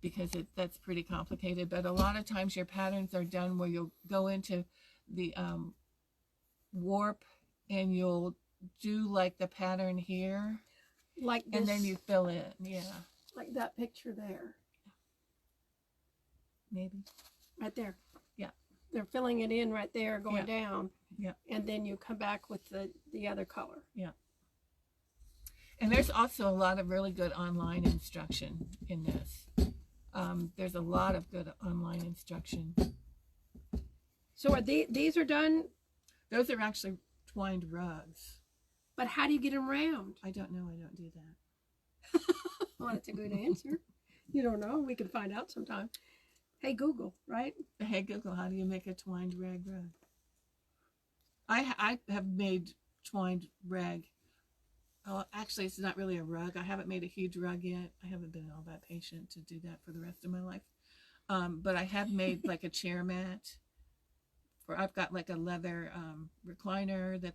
because that's pretty complicated. But a lot of times your patterns are done where you'll go into the warp and you'll do like the pattern here, like this, and then you fill in. Yeah. Like that picture there. Maybe. Right there. Yeah. They're filling it in right there, going down. Yeah. And then you come back with the other color. Yeah. And there's also a lot of really good online instruction in this. There's a lot of good online instruction. So are these are done? Those are actually twined rugs. But how do you get them round? I don't know. I don't do that. Well, that's a good answer. You don't know. We can find out sometime. Hey, Google, right? Hey, Google, how do you make a twined rag rug? I have made twined rag. Oh, actually, it's not really a rug. I haven't made a huge rug yet. I haven't been all that patient to do that for the rest of my life. But I have made like a chair mat. I've got like a leather recliner that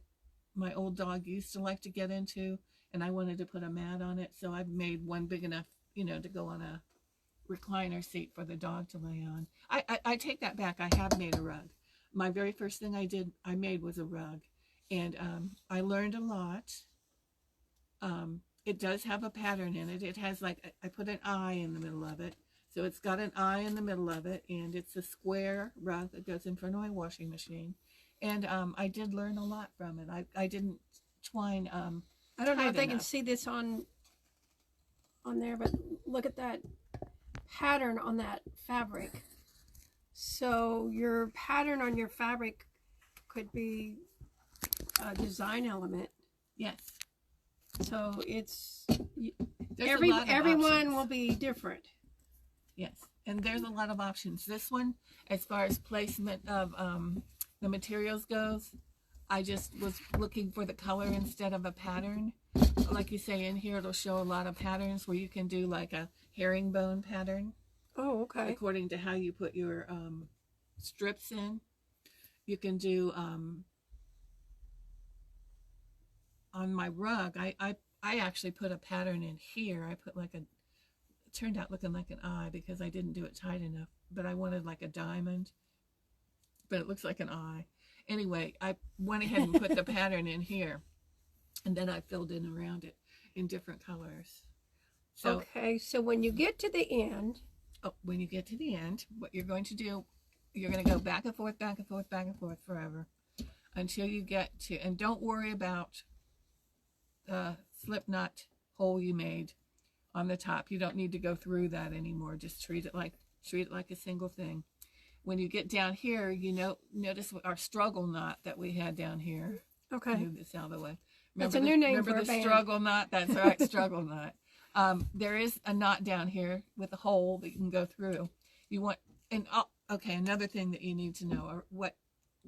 my old dog used to like to get into, and I wanted to put a mat on it, so I've made one big enough, to go on a recliner seat for the dog to lay on. I take that back. I have made a rug. My very first thing I made was a rug, and I learned a lot. It does have a pattern in it. It has I put an eye in the middle of it. So it's got an eye in the middle of it, and it's a square rug that goes in front of my washing machine. And I did learn a lot from it. I didn't twine. I don't know if they can see this on there, but look at that pattern on that fabric. So your pattern on your fabric could be a design element. Yes. So it's There's everyone options. will be different. Yes, and there's a lot of options. This one, as far as placement of the materials goes, I just was looking for the color instead of a pattern. Like you say, in here it'll show a lot of patterns where you can do like a herringbone pattern. Oh, okay. According to how you put your strips in. You can do, on my rug, I actually put a pattern in here. I put like it turned out looking like an eye because I didn't do it tight enough, but I wanted like a diamond, but it looks like an eye. Anyway, I went ahead and put the pattern in here, and then I filled in around it in different colors. So, okay, so when you get to the end, when you get to the end, what you're going to do, you're going to go back and forth, back and forth, back and forth forever until you get to, and don't worry about the slip knot hole you made on the top. You don't need to go through that anymore. Just treat it like a single thing. When you get down here, notice our struggle knot that we had down here. Okay. Move this out of the way. That's a new name for a Remember the band. struggle knot? That's right, struggle knot. There is a knot down here with a hole that you can go through. You want, okay, another thing that you need to know, or what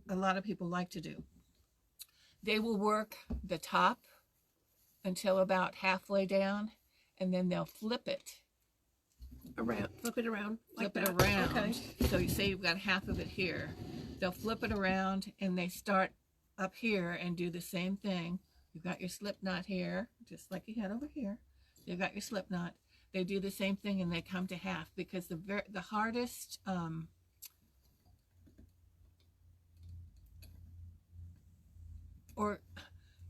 a lot of people like to do. They will work the top until about halfway down, and then they'll flip it Around, flip it around. flip like it that. around. Okay. So you say you've got half of it here. They'll flip it around and they start up here and do the same thing. You've got your slip knot here, just like you had over here. You've got your slip knot. They do the same thing and they come to half, because the hardest or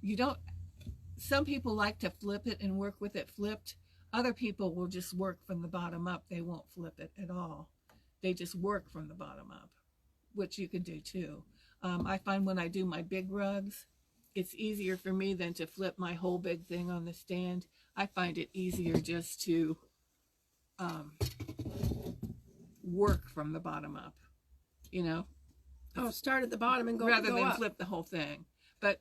you don't, some people like to flip it and work with it flipped. Other people will just work from the bottom up. They won't flip it at all. They just work from the bottom up, which you can do too. I find when I do my big rugs, it's easier for me than to flip my whole big thing on the stand. I find it easier just to work from the bottom up, Oh, start at the bottom and go rather than up. flip the whole thing. But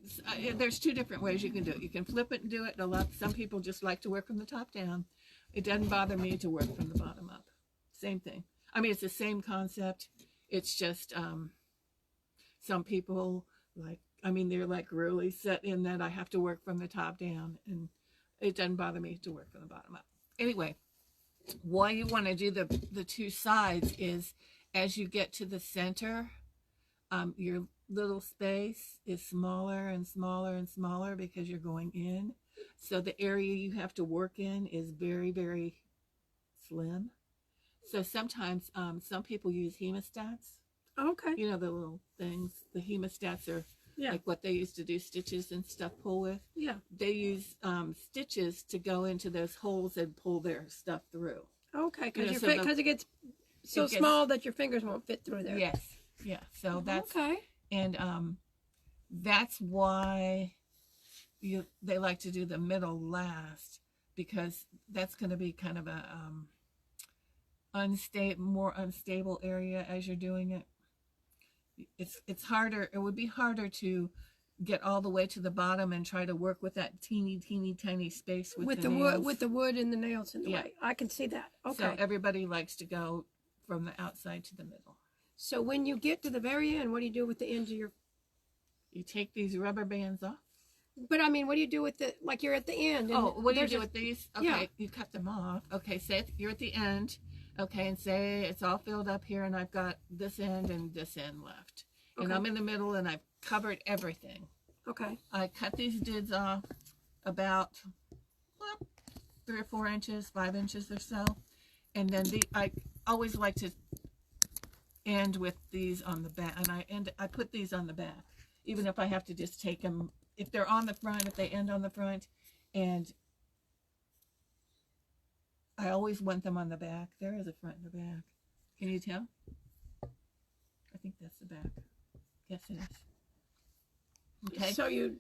there's two different ways you can do it. You can flip it and do it. Some people just like to work from the top down. It doesn't bother me to work from the bottom up. Same thing. I mean, it's the same concept. It's just some people they're like really set in that I have to work from the top down, and it doesn't bother me to work from the bottom up. Anyway, why you want to do the two sides is as you get to the center, your little space is smaller and smaller and smaller because you're going in. So the area you have to work in is very, very slim. So sometimes some people use hemostats. Okay. The little things. The hemostats are Yeah. like what they used to do stitches and stuff pull with. Yeah. They use stitches to go into those holes and pull their stuff through. Okay, because so it gets so small that your fingers won't fit through there. Yes. Yeah. So that's okay. And that's why they like to do the middle last, because that's going to be kind of a more unstable area as you're doing it. It's harder. It would be harder to get all the way to the bottom and try to work with that teeny tiny space with the nails. with the wood and the nails in the way. I can see that. Okay. So everybody likes to go from the outside to the middle. So when you get to the very end, what do you do with the ends of your? You take these rubber bands off. But I mean, what do you do with the, like you're at the end? And What do you there's do with these? Okay, yeah. You cut them off. Okay, say you're at the end. Okay, and say it's all filled up here and I've got this end and this end left. And Okay. I'm in the middle and I've covered everything. Okay. I cut these dids off about 3 or 4 inches, 5 inches or so. And then I always like to end with these on the back, and I put these on the back, even if I have to just take them, if they're on the front, if they end on the front, and I always want them on the back. There is a front and a back. Can you tell? I think that's the back. Yes, it is. Okay. So you're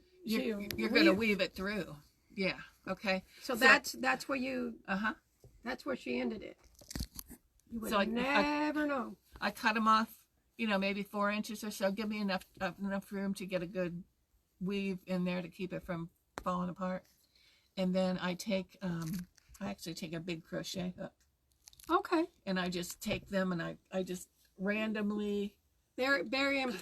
going to weave it through. Yeah. Okay. So that's where you. Uh-huh. That's where she ended it. You would So never know. I cut them off, maybe 4 inches or so. Give me enough room to get a good weave in there to keep it from falling apart. And then I actually take a big crochet hook. Okay. And I just take them and I just randomly bury them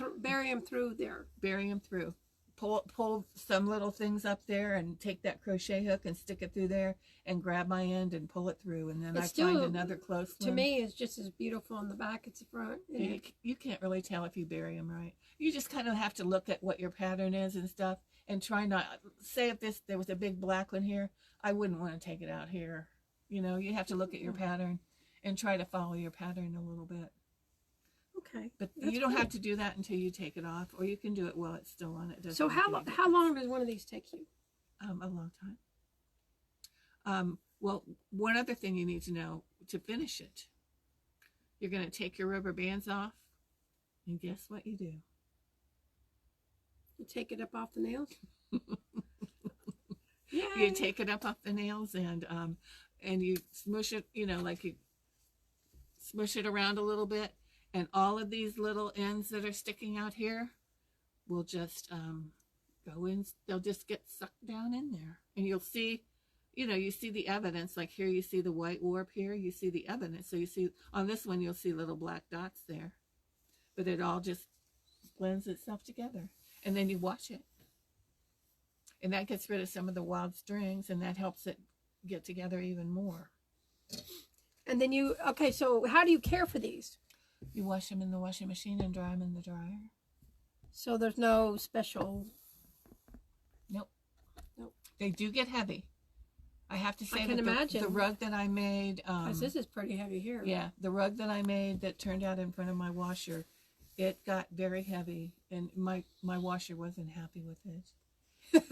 through there. Bury them through. Pull some little things up there and take that crochet hook and stick it through there and grab my end and pull it through, and then I find another close one. To me, it's just as beautiful on the back as the front. You can't really tell if you bury them right. You just kind of have to look at what your pattern is and stuff, and try not, say if there was a big black one here, I wouldn't want to take it out here. You have to look at your pattern and try to follow your pattern a little bit. Okay. But you don't have to do that until you take it off, or you can do it while it's still on. It doesn't. So how long does one of these take you? A long time. Well, one other thing you need to know to finish it, You're going to take your rubber bands off, and guess what you do? You take it up off the nails. Yeah. You take it up off the nails and you smush it, like you smush it around a little bit, and all of these little ends that are sticking out here will just go in. They'll just get sucked down in there, and you'll see, you see the evidence. Like here, you see the white warp here. You see the evidence. So you see on this one, you'll see little black dots there, but it all just blends itself together, and then you wash it. And that gets rid of some of the wild strings, and that helps it get together even more. And then so how do you care for these? You wash them in the washing machine and dry them in the dryer. So there's no special... Nope. They do get heavy. I have to say I can imagine. The rug that I made... this is pretty heavy here. Yeah, the rug that I made that turned out in front of my washer, it got very heavy, and my washer wasn't happy with it.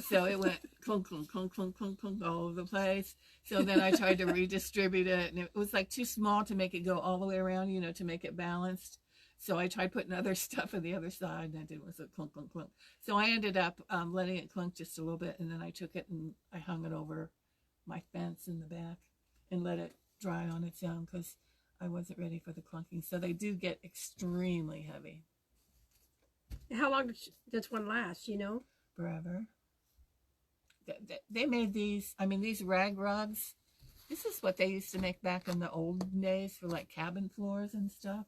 So it went clunk, clunk, clunk, clunk, clunk, clunk all over the place. So then I tried to redistribute it, and it was like too small to make it go all the way around, to make it balanced. So I tried putting other stuff on the other side, and it was a clunk, clunk, clunk. So I ended up letting it clunk just a little bit, and then I took it and I hung it over my fence in the back and let it dry on its own because I wasn't ready for the clunking. So they do get extremely heavy. How long does one last, Forever. They made these, these rag rugs. This is what they used to make back in the old days for like cabin floors and stuff.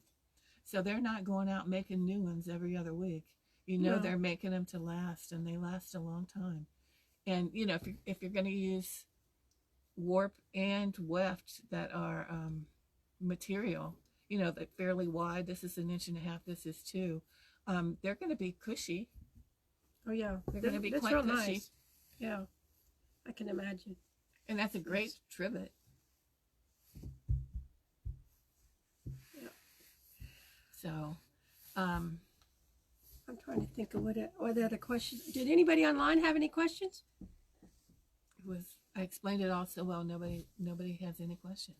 So they're not going out making new ones every other week. No. They're making them to last, and they last a long time. And, if you're going to use warp and weft that are material, that fairly wide, this is 1.5 inches, this is 2, they're going to be cushy. Oh, yeah. They're going to be that's quite real cushy. Nice. Yeah, I can imagine. And that's a great trivet. Yeah. So, I'm trying to think of what other questions. Did anybody online have any questions? I explained it all so well. Nobody has any questions.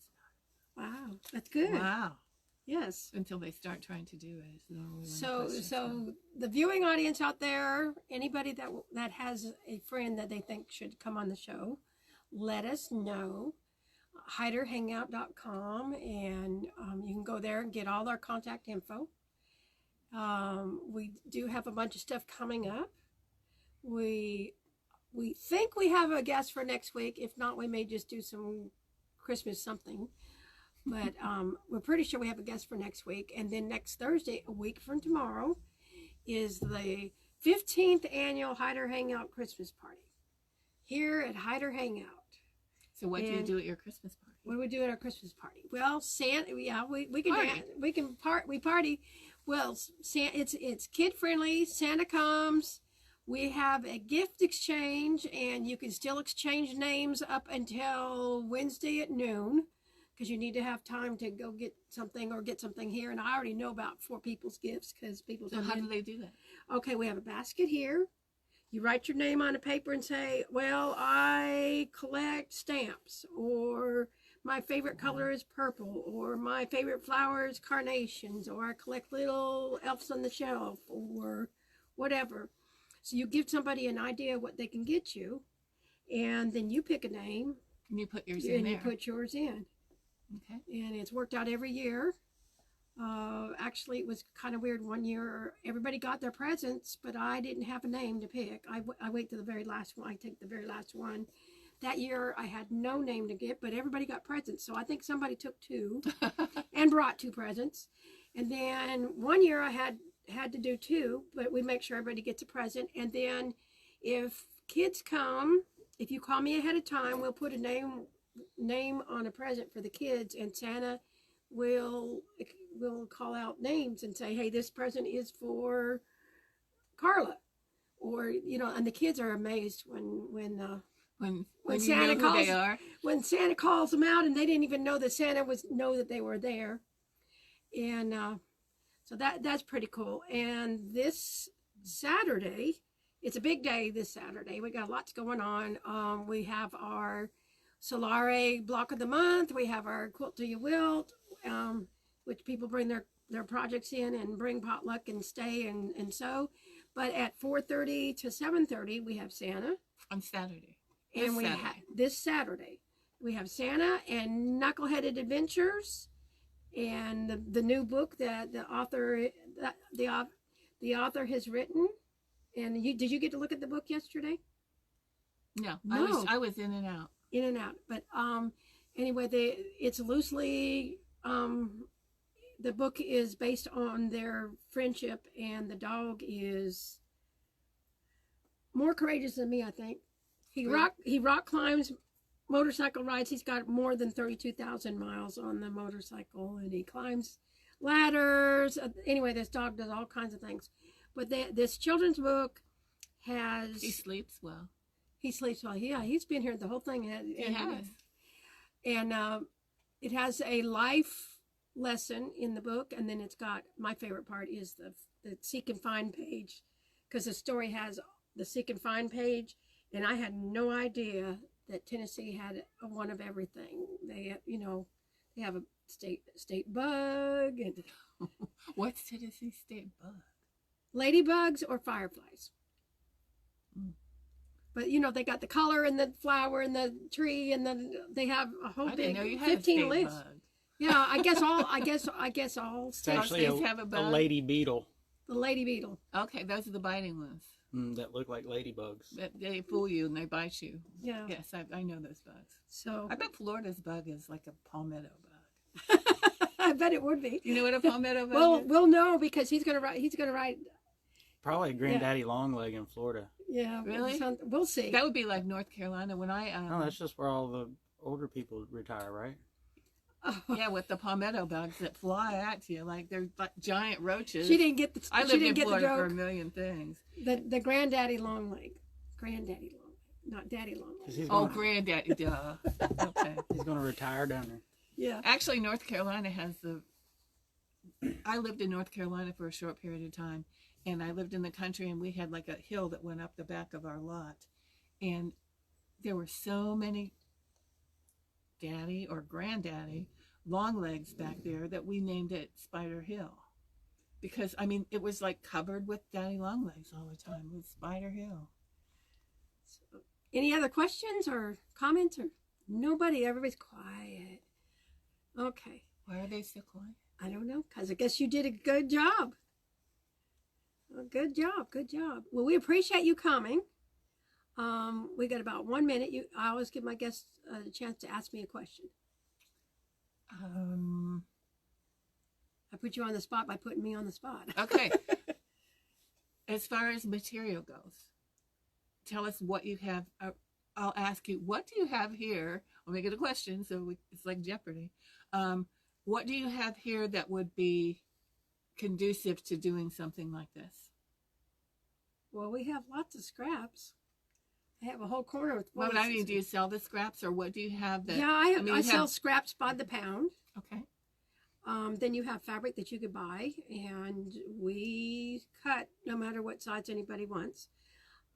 Wow, that's good. Wow. Yes. Until they start trying to do it. So the viewing audience out there, anybody that has a friend that they think should come on the show, let us know. HyderHangout.com, and you can go there and get all our contact info. We do have a bunch of stuff coming up. We think we have a guest for next week. If not, we may just do some Christmas something. But we're pretty sure we have a guest for next week. And then next Thursday, a week from tomorrow, is the 15th annual Hyder Hangout Christmas Party here at Hyder Hangout. So what do you do at your Christmas party? What do we do at our Christmas party? Well, Santa, yeah, we can party. Well, it's kid friendly. Santa comes. We have a gift exchange, and you can still exchange names up until Wednesday at noon, because you need to have time to go get something or get something here. And I already know about 4 people's gifts because people. So how do they do that? Okay, we have a basket here. You write your name on a paper and say, well, I collect stamps, or my favorite color is purple, or my favorite flower is carnations, or I collect little elves on the shelf, or whatever. So you give somebody an idea of what they can get you, and then you pick a name. And you put yours in there. And you put yours in. Okay. And it's worked out every year. Actually, it was kind of weird. One year, everybody got their presents, but I didn't have a name to pick. I wait to the very last one. I take the very last one. That year, I had no name to get, but everybody got presents. So I think somebody took 2 and brought 2 presents. And then one year, I had to do 2, but we make sure everybody gets a present. And then if kids come, if you call me ahead of time, we'll put a name on a present for the kids, and Santa will call out names and say, hey, this present is for Carla, or and the kids are amazed when Santa calls, who they are. When Santa calls them out, and they didn't even know that Santa know that they were there. And so that's pretty cool. And this Saturday, it's a big day this Saturday. We got lots going on. We have our Solare block of the month. We have our Quilt Till You Wilt. which people bring their projects in and bring potluck and stay and sew. But at 4:30 to 7:30, we have Santa. On Saturday. And we have this Saturday. We have Santa and Knuckleheaded Adventures, and the new book that the author has written. And did you get to look at the book yesterday? No. No. I was in and out. In and out. But anyway, it's loosely the book is based on their friendship, and the dog is more courageous than me, I think. He rock climbs, motorcycle rides. He's got more than 32,000 miles on the motorcycle, and he climbs ladders. Anyway, this dog does all kinds of things. But this children's book has... He sleeps well. He sleeps well. Yeah, he's been here the whole thing. He has. And it has a life lesson in the book, and then it's got, my favorite part is the seek and find page, because the story has the seek and find page, and I had no idea that Tennessee had one of everything. They have a state bug and What's Tennessee state bug? ladybugs or fireflies. But they got the color and the flower and the tree, and they have a whole big 15 lists. Bug. Yeah, I guess all It's actually have a a bug? lady beetle the lady beetle. Okay, those are the biting ones. that look like ladybugs. They fool you and they bite you. Yeah. Yes, I know those bugs. So I bet Florida's bug is like a palmetto bug. I bet it would be. You know what a palmetto bug is? We'll know because he's gonna write. Probably Granddaddy Longleg in Florida. Yeah. Really? We'll see. That would be like North Carolina when I No, that's just where all the older people retire, right? yeah, with the palmetto bugs that fly at you like they're like giant roaches. She didn't get the. I she lived didn't in get Florida the for a joke. million things. The granddaddy Longleg, not daddy Longleg. He's Oh, gonna, granddaddy, duh. Okay. he's going to retire down there. Yeah. Actually, North Carolina has I lived in North Carolina for a short period of time, and I lived in the country, and we had like a hill that went up the back of our lot, and there were so many daddy or granddaddy long legs back there that we named it Spider Hill, because I mean it was like covered with daddy long legs all the time with Spider Hill. So, any other questions or comments or nobody? Everybody's quiet. Okay. Why are they so quiet? I don't know, because I guess you did a good job. Good job. Well, we appreciate you coming. We got about 1 minute. I always give my guests a chance to ask me a question. I put you on the spot by putting me on the spot. Okay. As far as material goes, tell us what you have. I'll ask you, what do you have here? I'll make it a question, so it's like Jeopardy. What do you have here that would be conducive to doing something like this? Well, we have lots of scraps. I have a whole corner with. Well, I mean, do you sell the scraps, or what do you have that? Yeah, I sell scraps by the pound. Okay. Then you have fabric that you could buy, and we cut no matter what size anybody wants.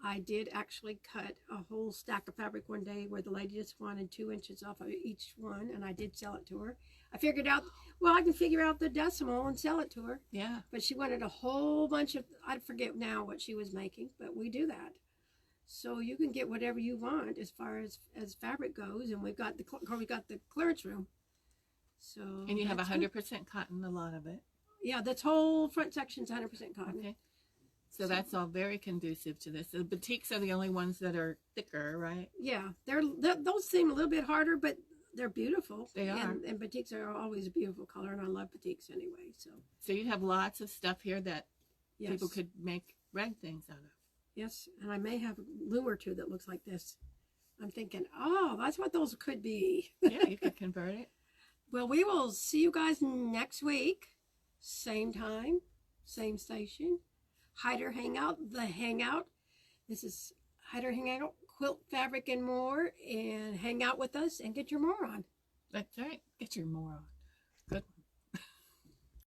I did actually cut a whole stack of fabric one day where the lady just wanted 2 inches off of each one, and I did sell it to her. I figured out, well, I can figure out the decimal and sell it to her. Yeah. But she wanted a whole bunch of, I forget now what she was making, but we do that. So you can get whatever you want as far as fabric goes, and we've got the clearance room. So. And you have 100% cotton, a lot of it. Yeah, this whole front section's 100% cotton. Okay. So that's all very conducive to this. The batiks are the only ones that are thicker, right? Yeah, those seem a little bit harder, but they're beautiful. They are. And batiks are always a beautiful color, and I love batiks anyway. So you have lots of stuff here that yes. people could make rag things out of. Yes, and I may have a loom or two that looks like this. I'm thinking, oh, that's what those could be. Yeah, you could convert it. Well, we will see you guys next week. Same time, same station. HyderHangout, the Hangout. This is HyderHangout, quilt, fabric, and more. And hang out with us and get your more on. That's right. Get your more on.